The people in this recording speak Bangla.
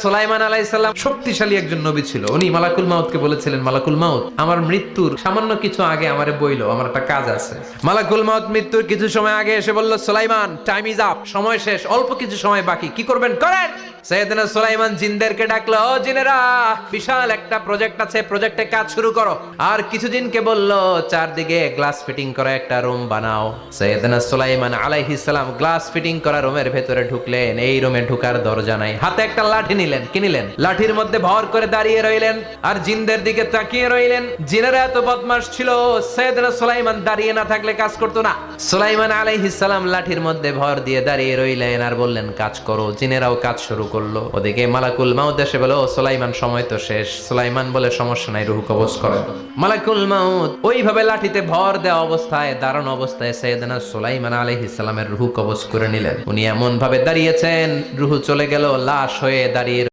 সুলাইমান আলাইহিস সালাম শক্তিশালী একজন নবী ছিল। উনি মালাকুল মাউতকে বলেছিলেন, মালাকুল মাউত, আমার মৃত্যুর সামান্য কিছু আগে আমারে বইলো, আমার একটা কাজ আছে। মালাকুল মাউত মৃত্যুর কিছু সময় আগে এসে বলল, সুলাইমান, টাইম ইজ আপ, সময় শেষ, অল্প কিছু সময় বাকি, কি করবেন করেন। সাইয়েদনা সুলাইমান জিনদেরকে ডাকলো, ও জিনেরা, বিশাল একটা প্রজেক্ট আছে, প্রজেক্টে কাজ শুরু করো। আর কিছু জিনকে বলল, চারদিকে গ্লাস ফিটিং করা একটা রুম বানাও। সাইয়েদনা সুলাইমান আলাইহিস সালাম গ্লাস ফিটিং করা রুমের ভেতরে ঢুকলেন। এই রুমে ঢুকার দরজা নাই, হাতে একটা লাঠি নিলেন, কি নিলেন? লাঠির মধ্যে ভর করে দাঁড়িয়ে রইলেন আর জিনদের দিকে তাকিয়ে রইলেন। জিনেরা এত বদমাশ ছিল, সাইয়েদনা সুলাইমান দাঁড়িয়ে না থাকলে কাজ করতো না। সুলাইমান আলাইহিস সালাম লাঠির মধ্যে ভর দিয়ে দাঁড়িয়ে রইলেন আর বললেন, কাজ করো। জিনেরাও কাজ শুরু করলো। ওদিকে মালাকুল মাউত এসে বলে, ও সুলাইমান, সময় তো শেষ। সুলাইমান বলে, সমস্যা নাই, রূহ কবজ করেন। মালাকুল মাউত ওইভাবে লাঠিতে ভর দেওয়া অবস্থায়, দাঁড়ানো অবস্থায় সাইয়েদনা সুলাইমান আলাইহিস সালামের রূহ কবজ করে নিলেন। উনি এমন ভাবে দাঁড়িয়েছেন, রূহ চলে গেল, লাশ হয়ে দাঁড়িয়ে